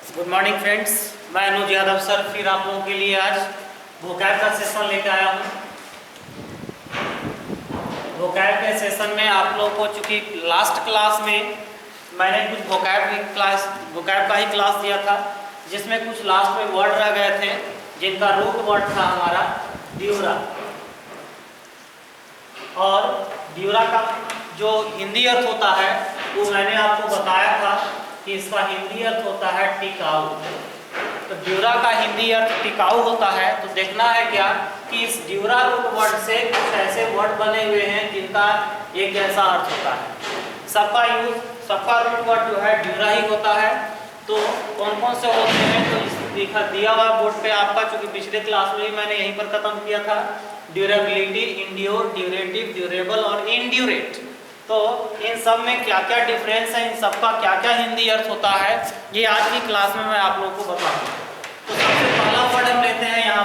Good morning friends, मैं अनुज Yadav sir फिर आप लोगों के लिए आज वोकैब का सेशन लेकर आया हूँ। वोकैब के सेशन में आप लोगों को चूँकि लास्ट क्लास में मैंने कुछ वोकैब का ही क्लास दिया था, जिसमें कुछ लास्ट में वर्ड रह गए थे जिनका रूट वर्ड था हमारा ड्यूरा। और ड्यूरा का जो हिंदी अर्थ होता है वो मैंने आपको बताया था कि इसका हिंदी अर्थ होता है टिकाऊ। तो ड्यूरा का हिंदी अर्थ टिकाऊ होता है। तो देखना है क्या कि इस ड्यूरा रूट वर्ड से कुछ ऐसे वर्ड बने हुए हैं जिनका एक ऐसा अर्थ होता है। सबका रूट वर्ड जो है ड्यूरा ही होता है। तो कौन कौन से होते हैं तो इस दिया हुआ बोर्ड पे आपका, चूंकि पिछले क्लास में भी मैंने यहीं पर खत्म किया था, ड्यूरेबिलिटी, इंड्योर, ड्यूरेटिव, ड्यूरेबल और इनड्यूरेट। तो इन सब में क्या क्या डिफरेंस है, इन सब का क्या क्या हिंदी अर्थ होता है, ये आज की क्लास में मैं आप लोगों को बताऊंगा। तो सबसे पहला वर्ड हम लेते हैं यहाँ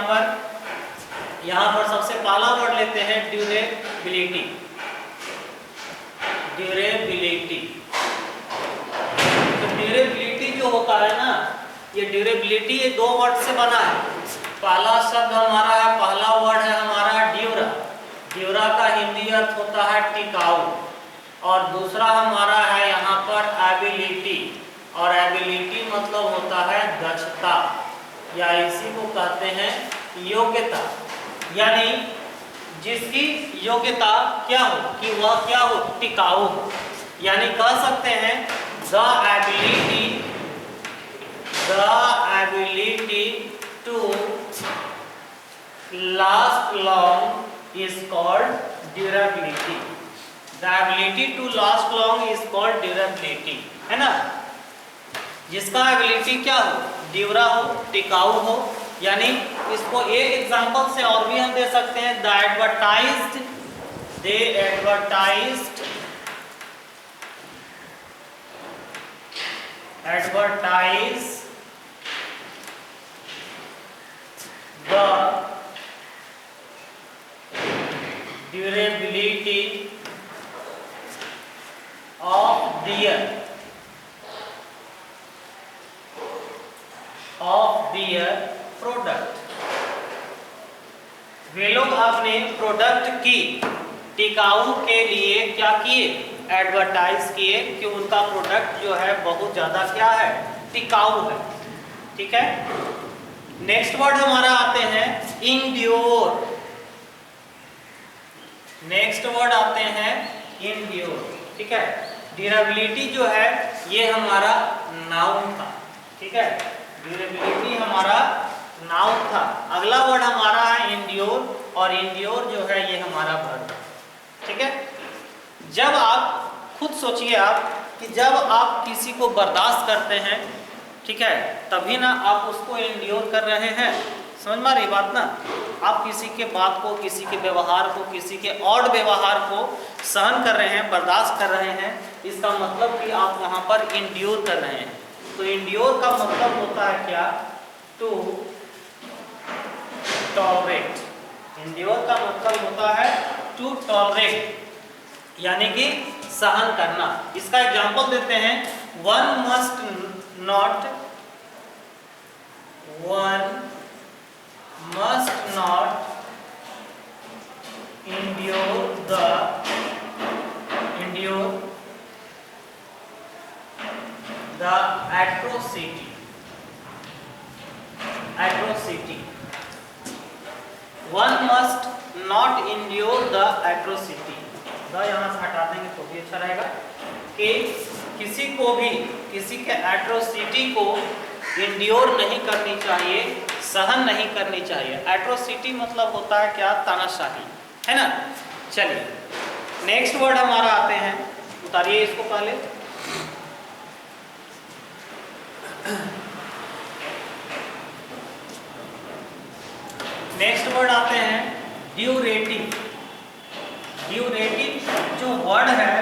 पर सबसे पहला वर्ड लेते हैं ड्यूरेबिलिटी। ड्यूरेबिलिटी, तो ड्यूरेबिलिटी जो होता है ना, ये ड्यूरेबिलिटी ये दो वर्ड से बना है। पहला शब्द हमारा है, पहला वर्ड है हमारा ड्यूरा। ड्यूरा का हिंदी अर्थ होता है टिकाऊ। और दूसरा हमारा है यहाँ पर एबिलिटी, और एबिलिटी मतलब होता है दक्षता, या इसी को कहते हैं योग्यता। यानी जिसकी योग्यता क्या हो कि वह क्या हो, टिकाऊ हो। यानी कह सकते हैं the ability to last long is called durability. The ability to last long is called durability, है ना। जिसका एबिलिटी क्या हो, ड्यूरा हो, टिकाऊ हो। यानी इसको एक एग्जांपल से और भी हम दे सकते हैं, they advertised the durability of their product. वे लोग अपने प्रोडक्ट की टिकाऊ के लिए क्या किए, एडवर्टाइज किए कि उनका प्रोडक्ट जो है बहुत ज्यादा क्या है, टिकाऊ है। ठीक है। नेक्स्ट वर्ड हमारा आते हैं इंड्योर। नेक्स्ट वर्ड आते हैं इंड्योर। ठीक है। ड्यूरेबिलिटी जो है ये हमारा नाउन था। ठीक है, ड्यूरेबिलिटी हमारा नाउन था। अगला वर्ड हमारा है इंड्योर, और इंड्योर जो है ये हमारा वर्ब। ठीक है। जब आप खुद सोचिए आप कि जब आप किसी को बर्दाश्त करते हैं, ठीक है, तभी ना आप उसको इंड्योर कर रहे हैं। समझ में आ रही बात ना। आप किसी के बात को, किसी के व्यवहार को, किसी के ऑड व्यवहार को सहन कर रहे हैं, बर्दाश्त कर रहे हैं, इसका मतलब कि आप वहां पर इंड्योर कर रहे हैं। तो इंड्योर का मतलब होता है क्या, टू टॉलरेट। इंड्योर का मतलब होता है टू टॉलरेट, यानी कि सहन करना। इसका एग्जांपल देते हैं, one must not endure the atrocity। One must not endure the atrocity। The यहाँ से हटा देंगे तो भी अच्छा रहेगा, कि किसी को भी किसी के एट्रोसिटी को इंड्योर नहीं करनी चाहिए, सहन नहीं करनी चाहिए। एट्रोसिटी मतलब होता है क्या, तानाशाही, है ना। चलिए नेक्स्ट वर्ड हमारा आते हैं, उतारिए इसको पहले। नेक्स्ट वर्ड आते हैं ड्यूरेटिव। ड्यूरेटिव जो वर्ड है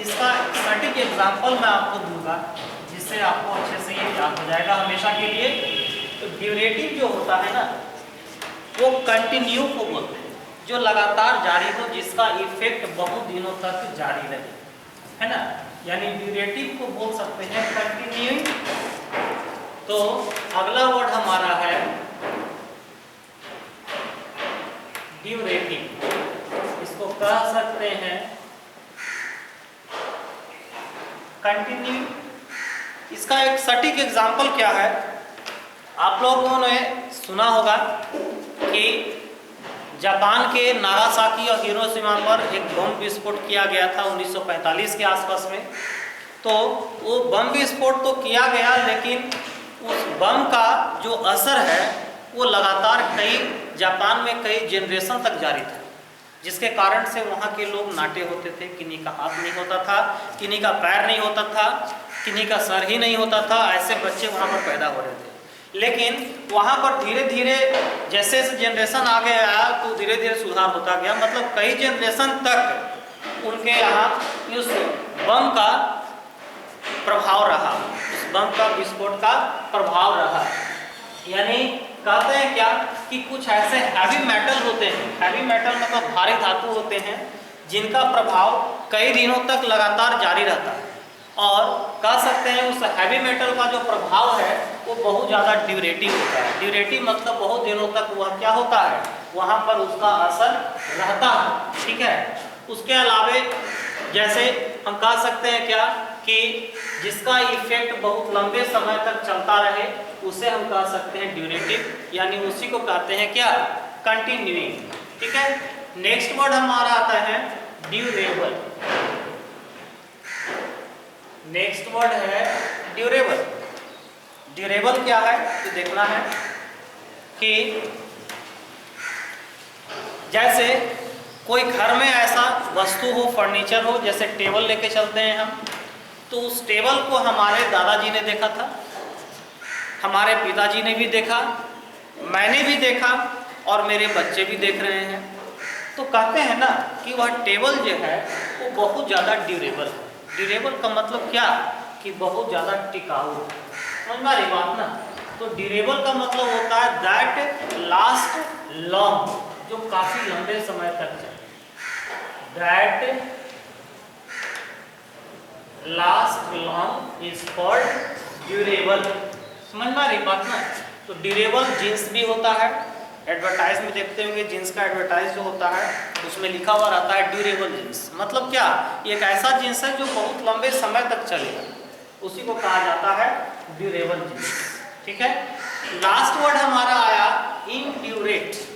इसका सटीक एग्जांपल मैं आपको दूंगा, जिससे आपको अच्छे से ये याद हो जाएगा हमेशा के लिए। तो ड्यूरेटिव जो होता है ना, वो कंटिन्यू को बोलते हैं, जो लगातार जारी हो, जिसका इफेक्ट बहुत दिनों तक जारी रहे, है ना। यानी ड्यूरेटिव को बोल सकते हैं कंटिन्यूइंग तो अगला वर्ड हमारा है ड्यूरेटिव। इसको कह सकते हैं कंटिन्यू। इसका एक सटीक एग्जाम्पल क्या है, आप लोगों ने सुना होगा कि जापान के नागासाकी और हिरोशिमा पर एक बम विस्फोट किया गया था 1945 के आसपास में। तो वो बम विस्फोट तो किया गया, लेकिन उस बम का जो असर है वो लगातार जापान में कई जनरेशन तक जारी था, जिसके कारण से वहाँ के लोग नाटे होते थे। किन्हीं का हाथ नहीं होता था, किन्हीं का पैर नहीं होता था, किन्हीं का सर ही नहीं होता था। ऐसे बच्चे वहाँ पर पैदा हो रहे थे। लेकिन वहाँ पर धीरे धीरे जैसे जैसे जनरेशन आगे आया तो धीरे धीरे सुधार होता गया। मतलब कई जनरेशन तक उनके यहाँ उस बम का प्रभाव रहा, उस बम का विस्फोट का प्रभाव रहा। यानी कहते हैं क्या कि कुछ ऐसे हैवी मेटल होते हैं, हैवी मेटल मतलब भारी धातु होते हैं, जिनका प्रभाव कई दिनों तक लगातार जारी रहता है। और कह सकते हैं उस हैवी मेटल का जो प्रभाव है वो बहुत ज़्यादा ड्यूरेटिव होता है। ड्यूरेटिव मतलब बहुत दिनों तक वह क्या होता है, वहाँ पर उसका असर रहता है। ठीक है। उसके अलावे जैसे हम कह सकते हैं क्या कि जिसका इफेक्ट बहुत लंबे समय तक चलता रहे उसे हम कह सकते हैं ड्यूरेटिव, यानी उसी को कहते हैं क्या, कंटिन्यूइंग। ठीक है। नेक्स्ट वर्ड हमारा आता है ड्यूरेबल। नेक्स्ट वर्ड है ड्यूरेबल। ड्यूरेबल क्या है तो देखना है कि जैसे कोई घर में ऐसा वस्तु हो, फर्नीचर हो, जैसे टेबल लेके चलते हैं हम, तो उस टेबल को हमारे दादाजी ने देखा था, हमारे पिताजी ने भी देखा, मैंने भी देखा और मेरे बच्चे भी देख रहे हैं। तो कहते हैं ना कि वह टेबल जो है वो बहुत ज़्यादा ड्यूरेबल है। ड्यूरेबल का मतलब क्या कि बहुत ज़्यादा टिकाऊ। समझ में आ रही बात ना। तो ड्यूरेबल का मतलब होता है दैट लास्ट लॉन्ग, जो काफी लंबे समय तक चले। That last long is called durable. समझ में आ रही बात ना। तो ड्यूरेबल जींस भी होता है, एडवर्टाइज में देखते होंगे जींस का एडवर्टाइज जो होता है उसमें लिखा हुआ रहता है ड्यूरेबल जींस। मतलब क्या, एक ऐसा जींस है जो बहुत लंबे समय तक चलेगा, उसी को कहा जाता है ड्यूरेबल जींस। ठीक है। लास्ट वर्ड हमारा आया इनड्यूरेट।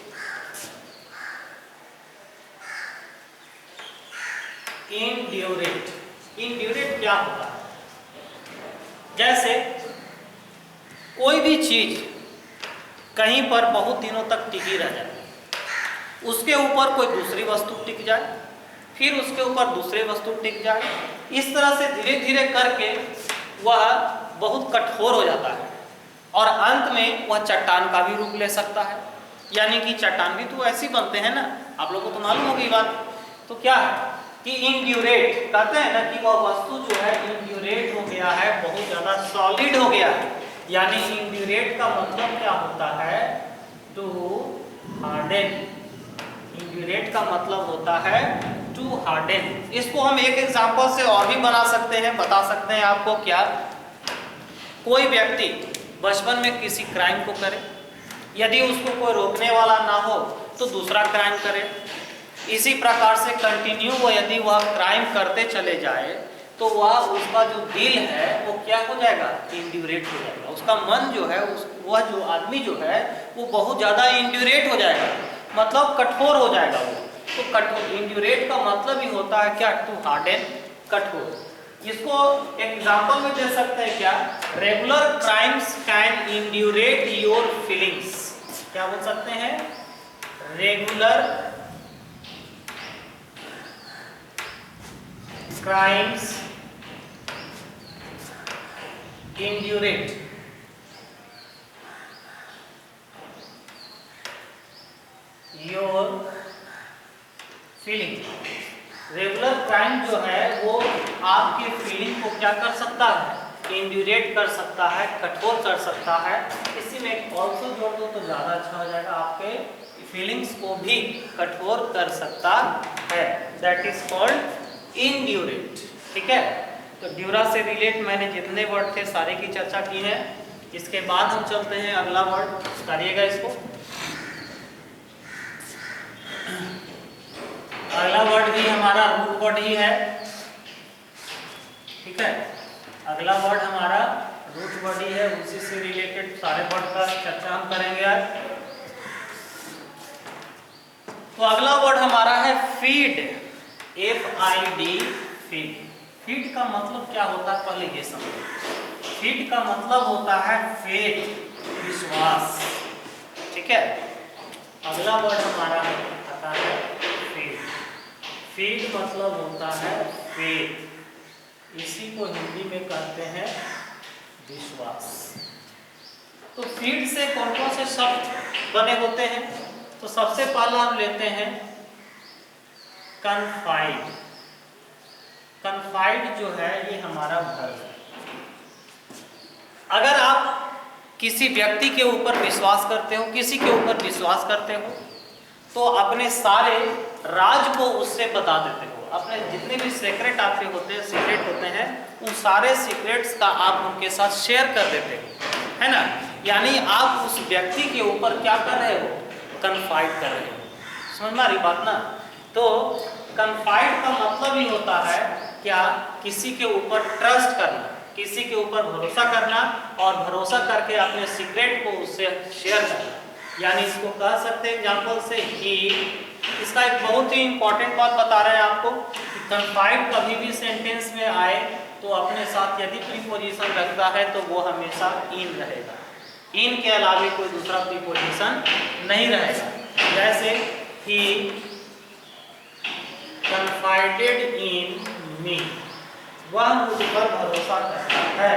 इनड्यूरेट, इनड्यूरेट क्या होता है, जैसे कोई भी चीज कहीं पर बहुत दिनों तक टिकी रह जाए, उसके ऊपर कोई दूसरी वस्तु टिक जाए, फिर उसके ऊपर दूसरी वस्तु टिक जाए, इस तरह से धीरे धीरे करके वह बहुत कठोर हो जाता है और अंत में वह चट्टान का भी रूप ले सकता है। यानी कि चट्टान भी तो ऐसे बनते हैं ना, आप लोगों को तो मालूम होगी बात। तो क्या है कि इनड्यूरेट कहते हैं ना कि वह वस्तु जो है इनड्यूरेट हो गया है, बहुत ज़्यादा सॉलिड हो गया है। यानी इनड्यूरेट का मतलब क्या होता है, टू हार्डन। इनड्यूरेट का मतलब होता है टू हार्डन। इसको हम एक एग्जांपल से और भी बना सकते हैं, बता सकते हैं आपको। क्या, कोई व्यक्ति बचपन में किसी क्राइम को करे, यदि उसको कोई रोकने वाला ना हो तो दूसरा क्राइम करे। इसी प्रकार से कंटिन्यू यदि वह क्राइम करते चले जाए तो वह उसका जो दिल है वो क्या हो जाएगा, इंड्यूरेट हो जाएगा। उसका मन जो है वह जो आदमी जो है वो बहुत ज़्यादा इंड्यूरेट हो जाएगा, मतलब कठोर हो जाएगा वो। तो कठोर, इंड्यूरेट का मतलब ही होता है क्या, टू हार्डन, कठोर। इसको एग्जाम्पल में दे सकते हैं क्या, regular crimes can indurate your feelings. क्या बोल सकते हैं, regular crimes indurate your feeling। Regular crime जो है वो आपकी फीलिंग को क्या कर सकता है, इंड्यूरेट कर सकता है, कठोर कर सकता है। इसी में ऑल्सो जोड़ दो तो ज़्यादा अच्छा हो जाएगा, आपके फीलिंग्स को भी कठोर कर सकता है। That is called indurate. ठीक है। तो ड्यूरा से रिलेट मैंने जितने वर्ड थे सारे की चर्चा की है। इसके बाद हम चलते हैं अगला वर्ड, करिएगा इसको। अगला वर्ड भी हमारा रूट वर्ड ही है, ठीक है। अगला वर्ड हमारा रूट वर्ड ही है, उसी से रिलेटेड सारे वर्ड का चर्चा हम करेंगे आज। तो अगला वर्ड हमारा है फीड, FID, फीड। फीड का मतलब क्या होता है पहले ये समझो। फीड का मतलब होता है फेथ, विश्वास, ठीक है। अगला वर्ड हमारा आता है फीड। फीड मतलब होता है फेथ, इसी को हिंदी में कहते हैं विश्वास। तो फीड से कौन कौन से शब्द बने होते हैं? तो सबसे पहला हम लेते हैं कन्फाइड। कन्फाइड जो है ये हमारा घर है। अगर आप किसी व्यक्ति के ऊपर विश्वास करते हो, किसी के ऊपर विश्वास करते हो, तो अपने सारे राज को उससे बता देते हो। अपने जितने भी सीक्रेट आपके होते हैं, सीक्रेट होते हैं, उन सारे सीक्रेट्स का आप उनके साथ शेयर कर देते हो, है ना। यानी आप उस व्यक्ति के ऊपर क्या कर रहे हो? कन्फाइड कर रहे हो। समझ में आ रही बात ना? तो कन्फाइड का मतलब ही होता है क्या? किसी के ऊपर ट्रस्ट करना, किसी के ऊपर भरोसा करना और भरोसा करके अपने सीक्रेट को उससे शेयर करना। यानी इसको कह सकते हैं एग्जाम्पल से ही, इसका एक बहुत ही इंपॉर्टेंट बात बता रहे हैं आपको कि कन्फाइड कभी भी सेंटेंस में आए तो अपने साथ यदि प्रीपोजिशन रखता है तो वो हमेशा इन रहेगा। इन के अलावा कोई दूसरा प्रीपोजिशन नहीं रहेगा। जैसे ही कन्फाइडेड इन मी, वह मुझ पर भरोसा करता है।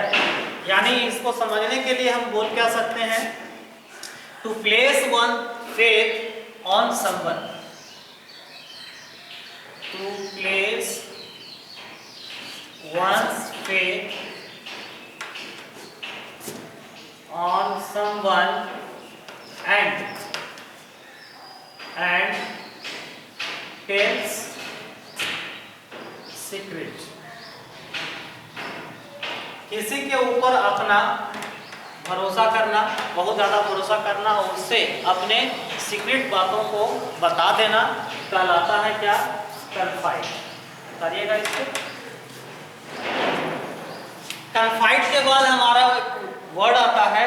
यानी इसको समझने के लिए हम बोल क्या सकते हैं? To place one faith on someone. To place one's faith on someone and tells secret। किसी के ऊपर अपना भरोसा करना, बहुत ज़्यादा भरोसा करना और उससे अपने सीक्रेट बातों को बता देना कहलाता है क्या? कन्फाइड। करिएगा इसको। कन्फाइड के बाद हमारा वर्ड आता है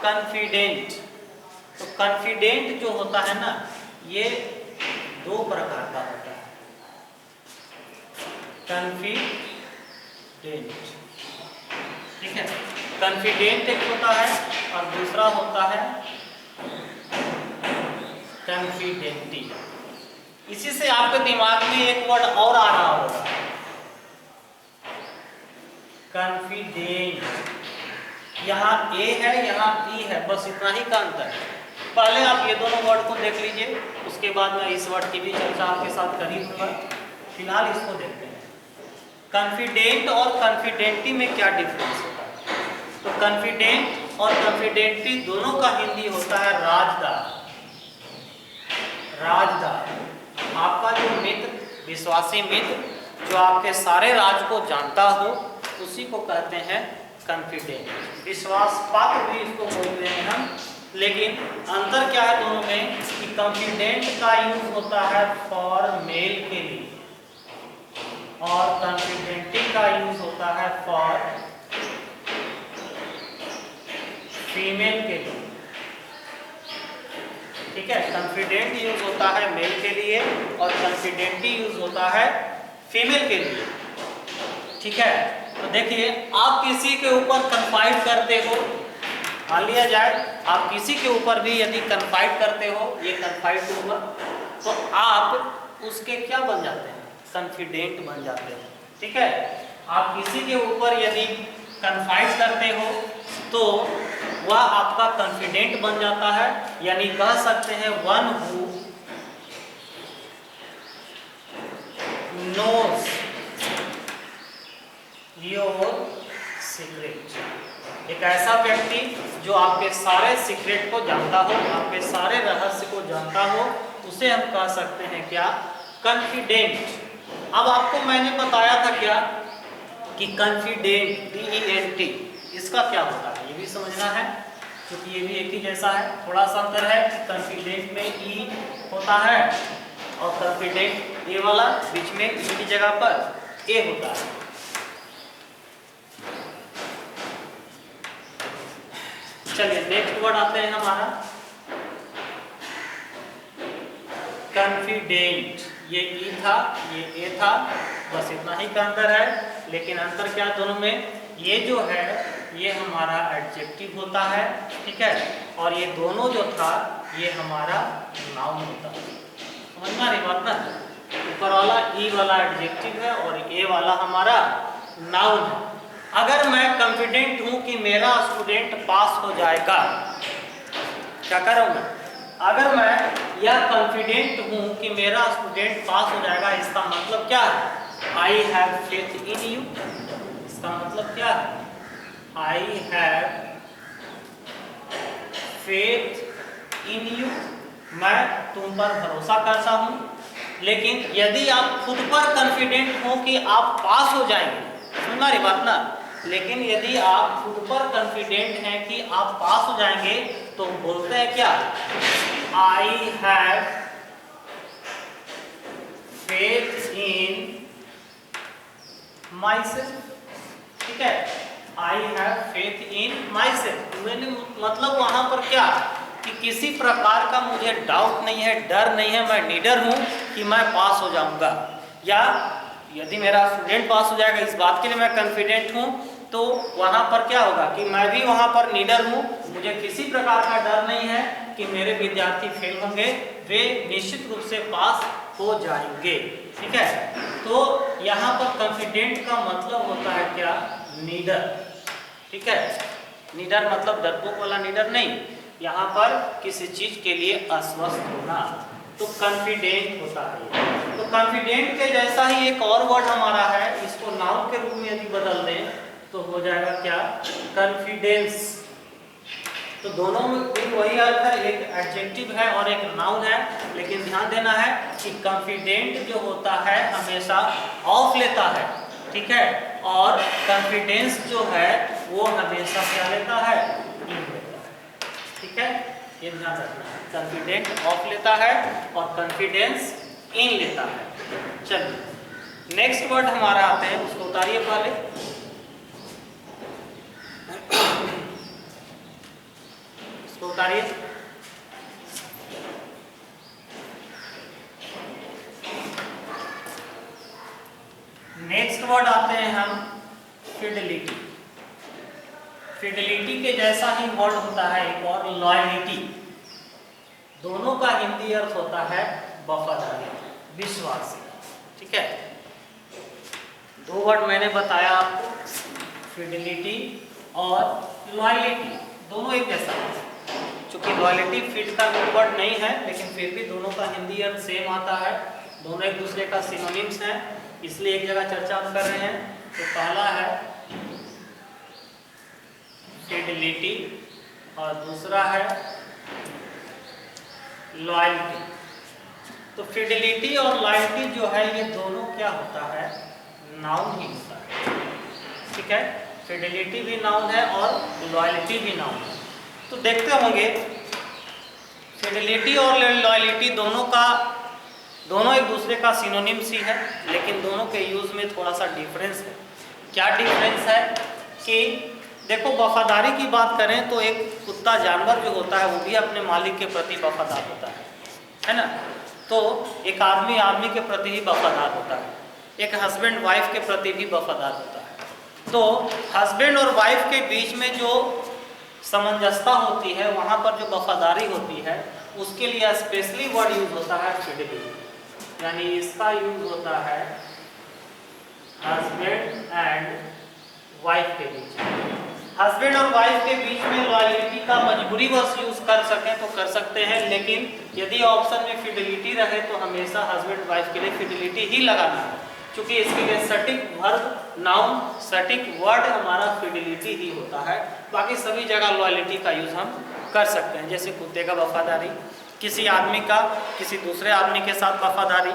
कॉन्फिडेंट। तो कॉन्फिडेंट जो होता है ना, ये दो प्रकार का होता है। कॉन्फिडेंट, ठीक है। कॉन्फिडेंट एक होता है और दूसरा होता है कॉन्फिडेंटी। इसी से आपके दिमाग में एक वर्ड और आ रहा होगा, कॉन्फिडेंट। यहाँ ए है, यहाँ ई है, बस इतना ही का अंतर है। पहले आप ये दोनों वर्ड को देख लीजिए, उसके बाद मैं इस वर्ड की भी चर्चा आपके साथ कर ही दूंगा। फिलहाल इसको देखते हैं। कॉन्फिडेंट और कॉन्फिडेंटी में क्या डिफरेंस होता है? तो कॉन्फिडेंट और कॉन्फिडेंटी दोनों का हिंदी होता है राजदार। राजदार, आपका जो मित्र, विश्वासी मित्र जो आपके सारे राज को जानता हो, उसी को कहते हैं कॉन्फिडेंट। विश्वास पात्र भी इसको बोलते हैं हम, लेकिन अंतर क्या है दोनों में कि कॉन्फिडेंट का यूज होता है फॉर मेल के लिए और कॉन्फिडेंटी का यूज होता है फॉर फीमेल के लिए, ठीक है। कॉन्फिडेंट यूज होता है मेल के लिए और कॉन्फिडेंटी यूज होता है फीमेल के लिए, ठीक है। तो देखिए, आप किसी के ऊपर कन्फाइड करते हो, मान लिया जाए आप किसी के ऊपर भी यदि कन्फाइड करते हो, ये कन्फाइड के ऊपर, तो आप उसके क्या बन जाते हैं? कॉन्फिडेंट बन जाते हैं, ठीक है। आप किसी के ऊपर यदि कन्फाइड करते हो तो वह आपका कॉन्फिडेंट बन जाता है। यानी कह सकते हैं one who knows your secret. एक ऐसा व्यक्ति जो आपके सारे सीक्रेट को जानता हो, आपके सारे रहस्य को जानता हो, उसे हम कह सकते हैं क्या? कॉन्फिडेंट। अब आपको मैंने बताया था क्या कि कॉन्फिडेंट, DENT, इसका क्या होता है? ये भी समझना है क्योंकि ये भी एक ही जैसा है। थोड़ा सा अंतर है कि कॉन्फिडेंट में ई होता है और कॉन्फिडेंट ए वाला बीच में ई की जगह पर ए होता है। चलिए नेक्स्ट वर्ड आते हैं हमारा कॉन्फिडेंट। ये ई था, ये ए था, बस इतना ही का अंतर है। लेकिन अंतर क्या दोनों में, ये जो है ये हमारा एडजेक्टिव होता है, ठीक है, और ये दोनों जो था ये हमारा नाउन होता है। समझना रही बात ना, ऊपर वाला ई वाला एडजेक्टिव है और ए वाला हमारा नाउन है। अगर मैं कॉन्फिडेंट हूं कि मेरा स्टूडेंट पास हो जाएगा, क्या करूंगा? अगर मैं यह कॉन्फिडेंट हूं कि मेरा स्टूडेंट पास हो जाएगा, इसका मतलब क्या है? I have faith in you. इसका मतलब क्या है? I have faith in you, मैं तुम पर भरोसा करता हूं। लेकिन यदि आप खुद पर कॉन्फिडेंट हो कि आप पास हो जाएंगे, सुनना रही बात ना, लेकिन यदि आप खुद पर कॉन्फिडेंट हैं कि आप पास हो जाएंगे तो बोलते हैं क्या? I have faith in my self, ठीक है, I have faith in my self. मैंने मतलब वहां पर क्या कि किसी प्रकार का मुझे डाउट नहीं है, डर नहीं है, मैं निडर हूं कि मैं पास हो जाऊंगा, या यदि मेरा स्टूडेंट पास हो जाएगा इस बात के लिए मैं कॉन्फिडेंट हूं, तो वहां पर क्या होगा कि मैं भी वहां पर निडर हूं, मुझे किसी प्रकार का डर नहीं है कि मेरे विद्यार्थी फेल होंगे, वे निश्चित रूप से पास हो जाएंगे, ठीक है। तो यहाँ पर कॉन्फिडेंट का मतलब होता है क्या? निडर, ठीक है। निडर मतलब डरपोक वाला निडर नहीं, यहाँ पर किसी चीज के लिए अस्वस्थ होना, तो कॉन्फिडेंट होता है। तो कॉन्फिडेंट के जैसा ही एक और वर्ड हमारा है, इसको नाउन के रूप में यदि बदल दें तो हो जाएगा क्या? कॉन्फिडेंस। तो दोनों में भी वही अर्थ है, एक एडजेक्टिव है और एक नाउन है, लेकिन ध्यान देना है कि कॉन्फिडेंट जो होता है हमेशा ऑफ लेता है, ठीक है, और कॉन्फिडेंस जो है वो हमेशा क्या लेता है? इन लेता है, ठीक है, ये ध्यान रखना है। कॉन्फिडेंट ऑफ लेता है और कॉन्फिडेंस इन लेता है। चलिए नेक्स्ट वर्ड हमारा आते हैं, उसको उतारिए पहले। इसको उतारिए। नेक्स्ट वर्ड आते हैं हम फिडेलिटी। फिडेलिटी के जैसा ही वर्ड होता है एक और लॉयल्टी। दोनों का हिंदी अर्थ होता है वफादारी, विश्वासी, ठीक है। दो वर्ड मैंने बताया आपको, फिडेलिटी और लॉयल्टी, दोनों एक जैसा है। चूंकि लॉयल्टी फिट का वर्ड नहीं है, लेकिन फिर भी दोनों का हिंदी अर्थ सेम आता है, दोनों एक दूसरे का सिनोनिम्स हैं, इसलिए एक जगह चर्चा हम कर रहे हैं। तो पहला है फिडेलिटी और दूसरा है लॉयल्टी। तो फिडेलिटी और लॉयल्टी जो है ये दोनों क्या होता है? नाउन ही होता है, ठीक है। फिडेलिटी भी नाउन है और लॉयल्टी भी नाउन है। तो देखते होंगे फिडेलिटी और लॉयल्टी दोनों एक दूसरे का सिनोनिम्स ही है, लेकिन दोनों के यूज में थोड़ा सा डिफरेंस है। क्या डिफरेंस है कि देखो, वफादारी की बात करें तो एक कुत्ता जानवर जो होता है वो भी अपने मालिक के प्रति वफादार होता है ना। तो एक आदमी के प्रति ही वफादार होता है, एक हस्बैंड वाइफ के प्रति भी वफादार होता है। तो हस्बैंड और वाइफ के बीच में जो सामंजस्यता होती है, वहाँ पर जो वफादारी होती है, उसके लिए स्पेशली वर्ड यूज होता है फिडेलिटी, यानी इसका यूज होता है हस्बैंड एंड वाइफ के बीच। हस्बैंड और वाइफ के बीच में लॉयल्टी का मजबूरीवश यूज कर सकें तो कर सकते हैं, लेकिन यदि ऑप्शन में फिडेलिटी रहे तो हमेशा हस्बैंड वाइफ के लिए फिडेलिटी ही लगाना है, क्योंकि इसके लिए सटीक वर्ब नाउन सटीक वर्ड हमारा फिडेलिटी ही होता है। बाकी सभी जगह लॉयल्टी का यूज हम कर सकते हैं, जैसे कुत्ते का वफादारी, किसी आदमी का किसी दूसरे आदमी के साथ वफादारी,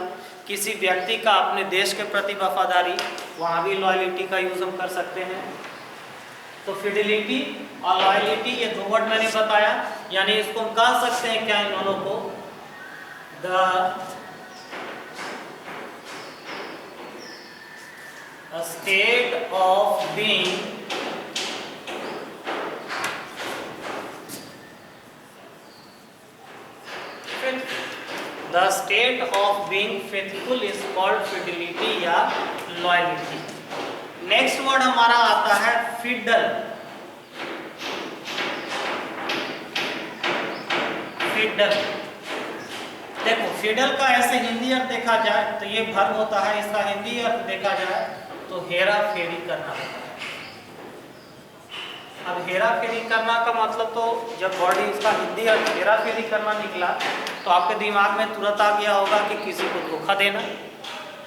किसी व्यक्ति का अपने देश के प्रति वफादारी, वहाँ भी लॉयल्टी का यूज हम कर सकते हैं। तो फिडिलिटी और लॉयलिटी ये दो वर्ड मैंने बताया, यानी इसको हम कह सकते हैं क्या इन दोनों को, the state of being the state of being faithful is called fidelity या लॉयलिटी। नेक्स्ट वर्ड हमारा आता है फिडल। फिडल, देखो फिडल का ऐसे हिंदी अर्थ देखा जाए तो ये वर्ब होता है, इसका हिंदी अर्थ देखा जाए तो हेरा फेरी करना होता है। अब हेरा फेरी करना का मतलब तो जब बॉडी इसका हिंदी अर्थ हेरा फेरी करना निकला तो आपके दिमाग में तुरंत आ गया होगा कि किसी को धोखा देना।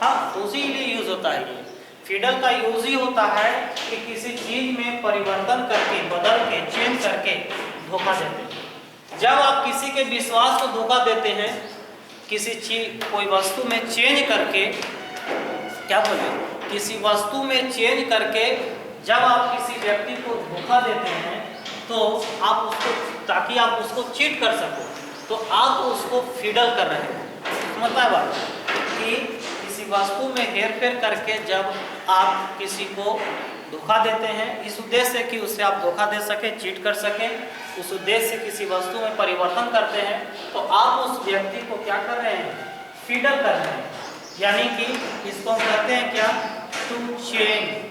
हाँ, तो उसी लिए यूज होता है ये। फिडल का यूज ही होता है कि किसी चीज में परिवर्तन करके, बदल के, चेंज करके धोखा देते हैं। जब आप किसी के विश्वास को धोखा देते हैं, किसी चीज कोई वस्तु में चेंज करके, क्या बोले, किसी वस्तु में चेंज करके जब आप किसी व्यक्ति को धोखा देते हैं तो आप उसको, ताकि आप उसको चीट कर सको, तो आप उसको फिडल कर रहे हैं। मतलब बात कि किसी वस्तु में हेरफेर करके जब आप किसी को धोखा देते हैं, इस उद्देश्य से कि उससे आप धोखा दे सके, चीट कर सकें, उस उद्देश्य से किसी वस्तु में परिवर्तन करते हैं, तो आप उस व्यक्ति को क्या कर रहे हैं, फिडल कर रहे हैं। यानी कि इसको हम कहते हैं क्या, to change,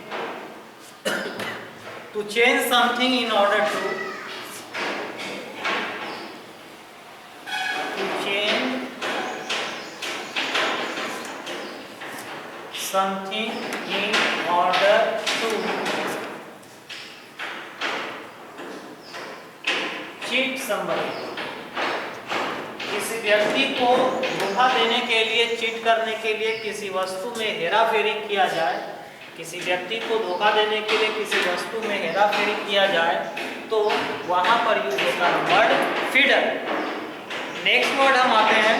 to change something in order to change something in order to cheat somebody. किसी व्यक्ति को धोखा देने के लिए, चीट करने के लिए किसी वस्तु में हेराफेरी किया जाए, किसी व्यक्ति को धोखा देने के लिए किसी वस्तु में हेराफेरी किया जाए, तो वहां पर यूज होता है वर्ड फिडल। नेक्स्ट वर्ड हम आते हैं,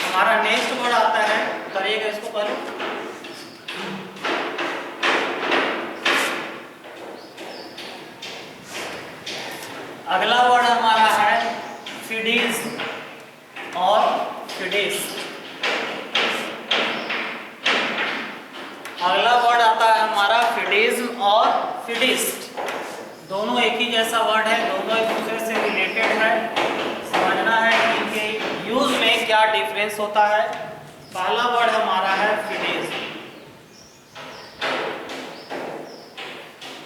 हमारा नेक्स्ट वर्ड आता है, करिएगा इसको पहले, अगला वर्ड हमारा है फिडिज्म और फिडिस्ट। अगला वर्ड आता है हमारा फिडिज्म और फिडिस्ट। दोनों एक ही जैसा वर्ड है, दोनों एक दूसरे से रिलेटेड है। समझना है कि इनके यूज में क्या डिफरेंस होता है। पहला वर्ड हमारा है फिडिज्म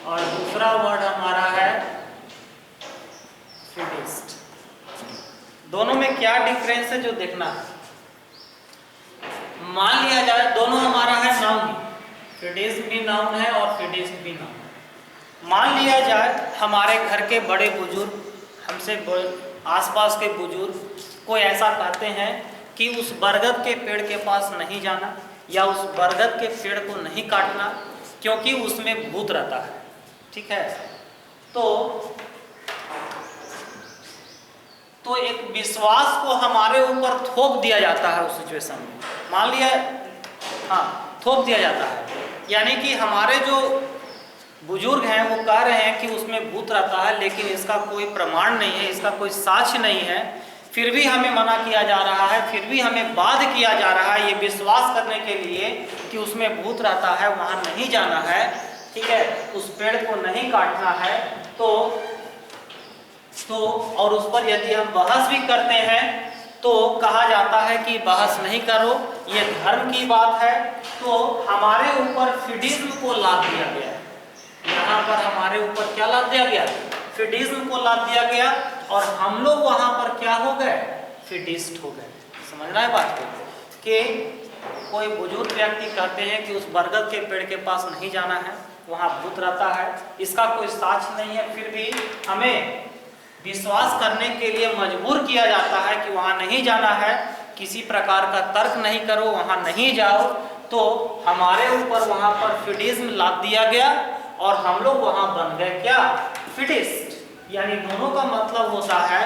और दूसरा वर्ड हमारा है फिडिस्ट। दोनों में क्या डिफरेंस है जो देखना है। मान लिया जाए दोनों हमारा है नाउन, फिडिज्म भी नाउन है और फिडिज्म भी नाउन है। मान लिया जाए हमारे घर के बड़े बुजुर्ग, हमसे आसपास के बुजुर्ग कोई ऐसा कहते हैं कि उस बरगद के पेड़ के पास नहीं जाना या उस बरगद के पेड़ को नहीं काटना क्योंकि उसमें भूत रहता है। ठीक है, तो एक विश्वास को हमारे ऊपर थोप दिया जाता है उस सिचुएशन में। मान लिया, हाँ, थोप दिया जाता है, यानी कि हमारे जो बुजुर्ग हैं वो कह रहे हैं कि उसमें भूत रहता है, लेकिन इसका कोई प्रमाण नहीं है, इसका कोई साक्ष्य नहीं है, फिर भी हमें मना किया जा रहा है, फिर भी हमें बाध्य किया जा रहा है ये विश्वास करने के लिए कि उसमें भूत रहता है, वहाँ नहीं जाना है, ठीक है, उस पेड़ को नहीं काटना है। तो और उस पर यदि हम बहस भी करते हैं तो कहा जाता है कि बहस नहीं करो, ये धर्म की बात है। तो हमारे ऊपर फिडिज्म को लाद दिया गया है। यहाँ पर हमारे ऊपर क्या लाद दिया गया, फिडिज्म को लाद दिया गया और हम लोग वहाँ पर क्या हो गए, फिडिस्ट हो गए। समझना है बात को कि कोई बुजुर्ग व्यक्ति कहते हैं कि उस बरगद के पेड़ के पास नहीं जाना है, वहाँ भूत रहता है, इसका कोई साक्ष्य नहीं है, फिर भी हमें विश्वास करने के लिए मजबूर किया जाता है कि वहाँ नहीं जाना है, किसी प्रकार का तर्क नहीं करो, वहाँ नहीं जाओ। तो हमारे ऊपर वहाँ पर फिडिज्म लाद दिया गया और हम लोग वहाँ बन गए क्या, फिडिस्ट। यानी दोनों का मतलब होता है,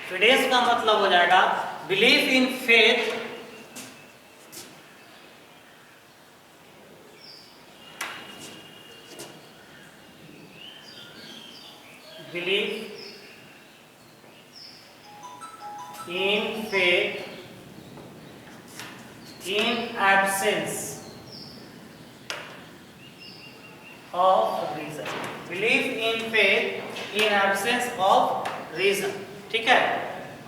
फिडिस्ट का मतलब हो जाएगा belief in faith belief in faith in absence of reason. Belief in faith in absence of reason. ठीक है,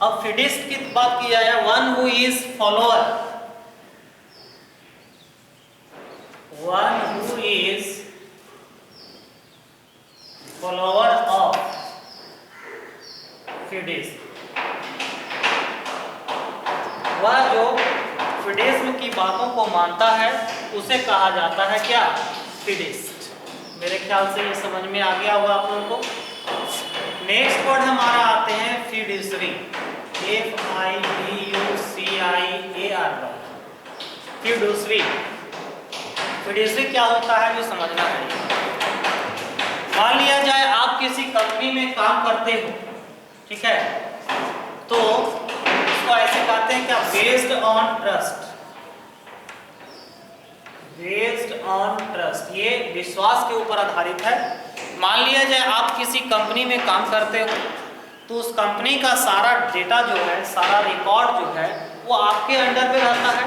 अब फिडिस्ट की बात की जाए, one who is follower, one who is follower of fideist, वह जो फिडिज्म की बातों को मानता है उसे कहा जाता है क्या? फिडिस्ट। मेरे ख्याल से ये समझ में आ गया होगा आप लोगों को। नेक्स्ट वर्ड हमारा आते हैं फिड्यूसरी, FIDUCIARY, फिड्यूसरी। फिड्यूसरी क्या होता है, जो समझना है। मान लिया जाए आप किसी कंपनी में काम करते हो, ठीक है, तो इसको ऐसे कहते हैं क्या? Based on trust, based on trust, ये विश्वास के ऊपर आधारित है। मान लिया जाए आप किसी कंपनी में काम करते हो, तो उस कंपनी का सारा डेटा जो है, सारा रिकॉर्ड जो है, वो आपके अंडर पे रहता है।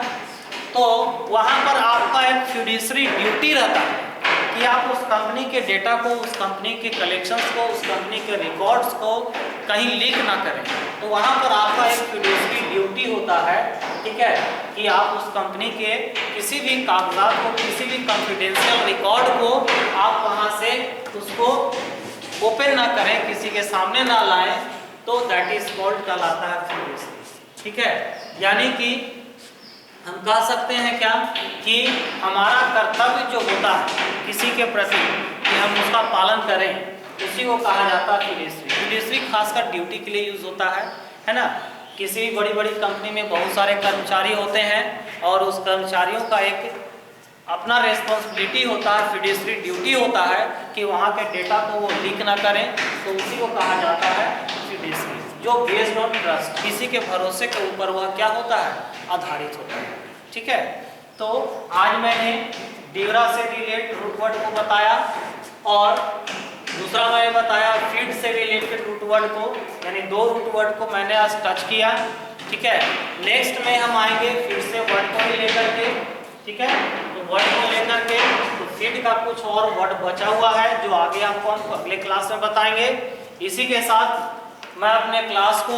तो वहाँ पर आपका एक फिड्यूसरी ड्यूटी रहता है कि आप उस कंपनी के डेटा को, उस कंपनी के कलेक्शंस को, उस कंपनी के रिकॉर्ड्स को कहीं लीक ना करें। तो वहाँ पर आपका एक फिड्यूसरी ड्यूटी होता है, ठीक है, कि आप उस कंपनी के किसी भी कागजात को, किसी भी कॉन्फिडेंशियल रिकॉर्ड को आप वहाँ से उसको ओपन ना करें, किसी के सामने ना लाएं। तो दैट इज कॉल्ड, कहलाता है फिड्यूसरी। ठीक है, यानी कि हम कह सकते हैं क्या कि हमारा कर्तव्य जो होता है किसी के प्रति कि हम उसका पालन करें, उसी को कहा जाता है फिड्यूसरी। फिड्यूसरी खासकर ड्यूटी के लिए यूज होता है ना। किसी भी बड़ी बड़ी कंपनी में बहुत सारे कर्मचारी होते हैं और उस कर्मचारियों का एक अपना रेस्पॉन्सिबिलिटी होता है, फिड्यूसरी ड्यूटी होता है कि वहाँ के डेटा को वो लीक ना करें। तो उसी को कहा जाता है फिड्यूसरी, जो बेस्ड ऑन ट्रस्ट, किसी के भरोसे के ऊपर वह क्या होता है? आधारित होता है। ठीक है, तो आज मैंने ड्यूरा से रिलेट रूट वर्ड को बताया और दूसरा मैंने बताया फीड से रिलेटेड रूट वर्ड को, यानी दो रूट वर्ड को मैंने आज टच किया। ठीक है, नेक्स्ट में हम आएंगे फिर से वर्ड को ही लेकर के। ठीक है, तो वर्ड को लेकर के, तो फीड का कुछ और वर्ड बचा हुआ है जो आगे आपको हम अगले क्लास में बताएंगे। इसी के साथ मैं अपने क्लास को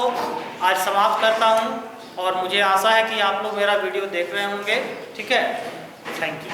आज समाप्त करता हूं और मुझे आशा है कि आप लोग मेरा वीडियो देख रहे होंगे। ठीक है, थैंक यू।